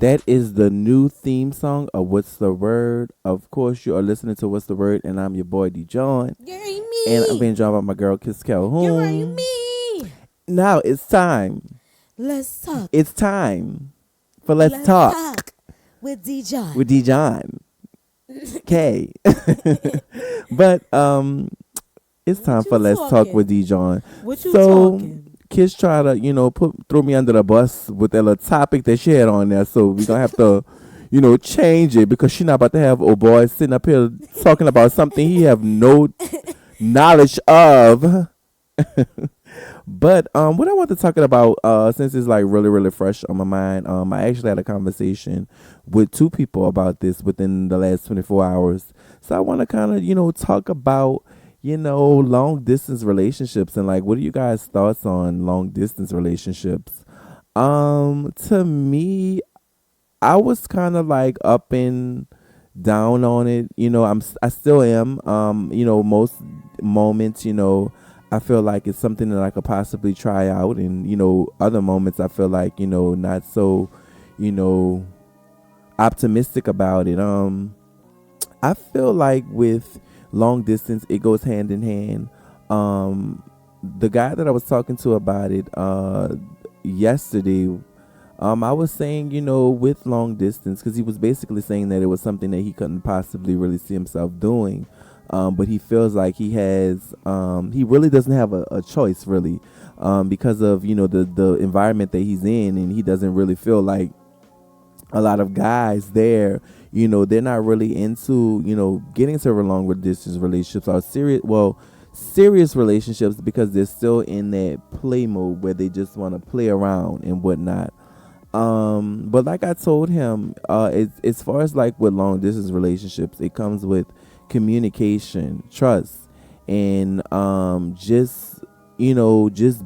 That is the new theme song of What's the Word. Of course, you are listening to What's the Word, and I'm your boy D. John. You're me. And I'm being joined by my girl Kiss Calhoun. You're me. Now it's time. Let's talk. It's time for Let's Talk with D. John. With D. John. Okay. But it's time for Let's Talk with D. John. What you talking? Kids try to, throw me under the bus with that little topic that she had on there. So we're going to have to, change it because she's not about to have old boy sitting up here talking about something he have no knowledge of. But what I want to talk about, since it's like really, really fresh on my mind, I actually had a conversation with two people about this within the last 24 hours. So I want to kind of, talk about long distance relationships and like, what are you guys' thoughts on long distance relationships? To me, I was kind of like up and down on it. I still am. Most moments, I feel like it's something that I could possibly try out, and other moments I feel like not so, optimistic about it. I feel like with long distance, it goes hand in hand. The guy that I was talking to about it yesterday, I was saying, with long distance, because he was basically saying that it was something that he couldn't possibly really see himself doing, but he feels like he really doesn't have a choice really, because of the environment that he's in, and he doesn't really feel like a lot of guys there, they're not really into, getting into long distance relationships or serious relationships, because they're still in that play mode where they just want to play around and whatnot. But like I told him, as far as like with long distance relationships, it comes with communication, trust, and just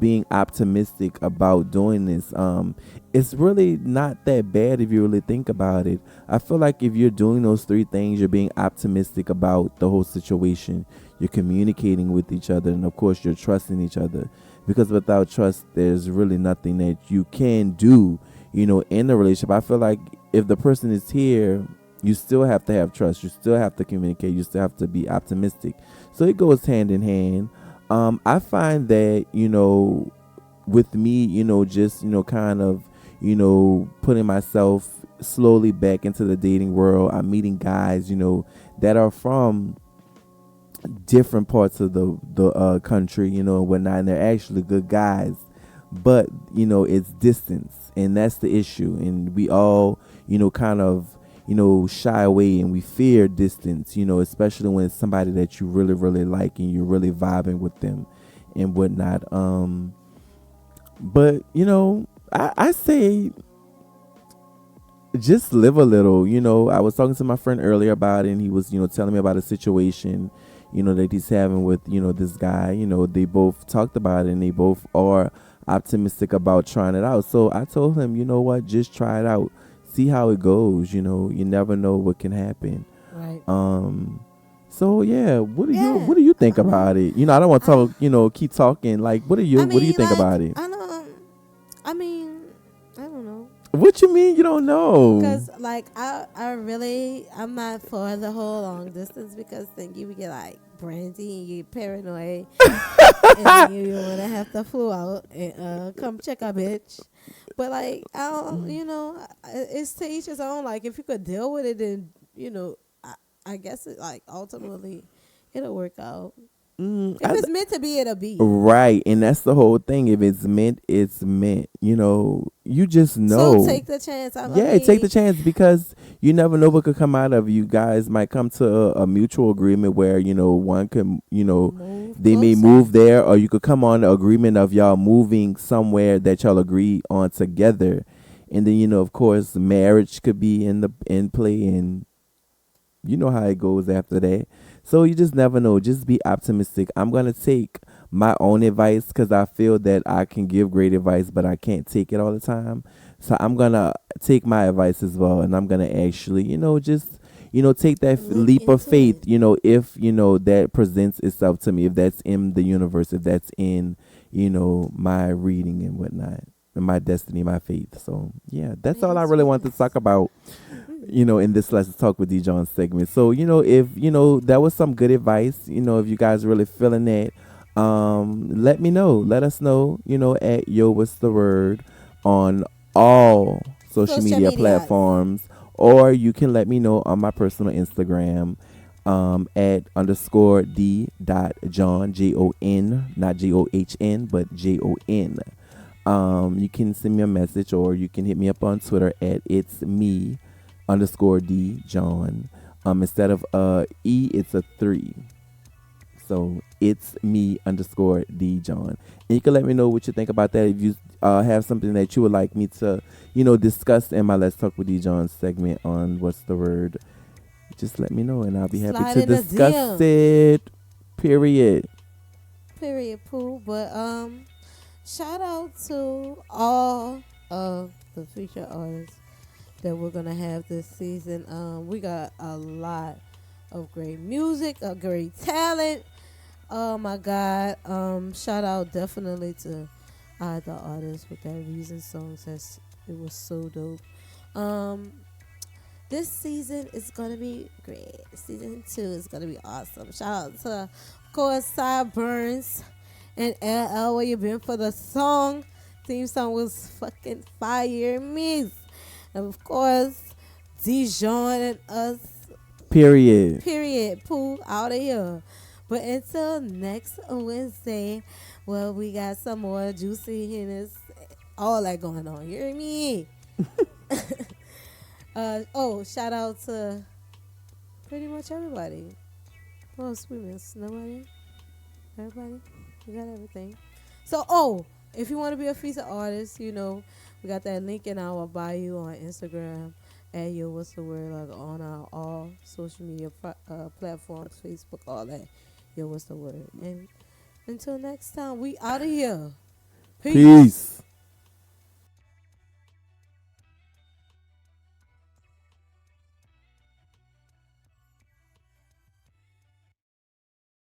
being optimistic about doing this. It's really not that bad if you really think about it. I feel like if you're doing those three things, you're being optimistic about the whole situation, you're communicating with each other, and of course you're trusting each other, because without trust there's really nothing that you can do in a relationship. I feel like if the person is here, you still have to have trust, you still have to communicate, you still have to be optimistic. So it goes hand in hand. I find that with me, just kind of putting myself slowly back into the dating world, I'm meeting guys that are from different parts of the country, and whatnot, and they're actually good guys, but it's distance, and that's the issue. And we all kind of shy away, and we fear distance, especially when it's somebody that you really, really like and you're really vibing with them and whatnot. But I say just live a little. I was talking to my friend earlier about it, and he was telling me about a situation that he's having with this guy. They both talked about it, and they both are optimistic about trying it out. So I told him, you know what, just try it out, see how it goes. You know, you never know what can happen. Right. So yeah, what do you think about it? You know, I don't want to talk. You know, keep talking. Like, what do you think about it? I mean, I don't know. What you mean you don't know? Because like I'm not for the whole long distance, because then you get like brandy and you get paranoid and you want to have to flew out and come check a bitch. But like I don't, you know, it's to each his own. Like if you could deal with it, then you know, I guess it like ultimately it'll work out. If it's meant to be, it'll be. Right, and that's the whole thing. If it's meant, it's meant. You know, you just know. So take the chance. Take the chance, because you never know what could come out of you guys. Might come to a mutual agreement where, you know, one can, you know, they may move there, or you could come on the agreement of y'all moving somewhere that y'all agree on together, and then, you know, of course, marriage could be in play, and you know how it goes after that. So you just never know. Just be optimistic. I'm going to take my own advice, because I feel that I can give great advice, but I can't take it all the time. So I'm going to take my advice as well. And I'm going to actually, you know, just, you know, take that leap of faith, you know, if, you know, that presents itself to me, if that's in the universe, if that's in, you know, my reading and whatnot, and my destiny, my faith. So, yeah, that's all I really want to talk about, you know, in this Let's Talk with D. John segment. So, you know, if, you know, that was some good advice, you know, if you guys really feeling that, let me know. Let us know, you know, at What's the Word on all social media platforms, or you can let me know on my personal Instagram, at _D.John, Jon, not JOHN, but JON. You can send me a message, or you can hit me up on Twitter at it's me _D John. Instead of E, it's a 3. So it's me _D John. And you can let me know what you think about that. If you have something that you would like me to, you know, discuss in my Let's Talk with D John segment on What's the Word, just let me know, and I'll be happy to discuss it. Period, Pooh. But shout out to all of the featured artists that we're gonna have this season. We got a lot of great music, a great talent. Oh my God. Shout out definitely to the artists with that Reason songs. It was so dope. This season is gonna be great. Season 2 is gonna be awesome. Shout out to, of course, Sideburns and LL, where you been for the song. Theme song was fucking fire, miss. And of course, Dijon and us. Period. Pooh, out of here. But until next Wednesday, well, we got some more juicy hitters, all that going on. You hear me? Shout out to pretty much everybody. What else we miss? Nobody? Everybody? We got everything. So, if you want to be a featured artist, you know, we got that link in our bio on Instagram at What's the Word, like on our all social media platforms, Facebook, all that. What's the Word? And until next time, we out of here. Peace.